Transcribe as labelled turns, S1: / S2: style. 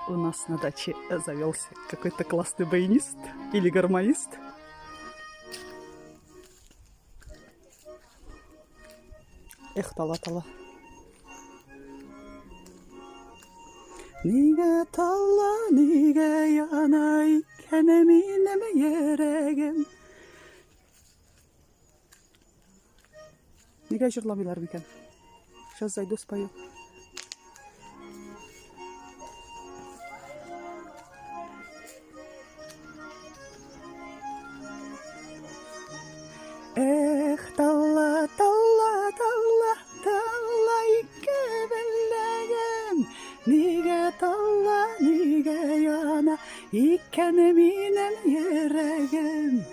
S1: У нас на даче завелся какой-то классный баянист или гармонист. Эх, тала-тала. Niga talla, niga yanay, kenemine yeregem. Niga жырламыйлар мекен? Сейчас зайду спою. Эх, тала, тала, тала, тала икебеллегем. Niga talla, niga yana, ikkeneminen yeregem.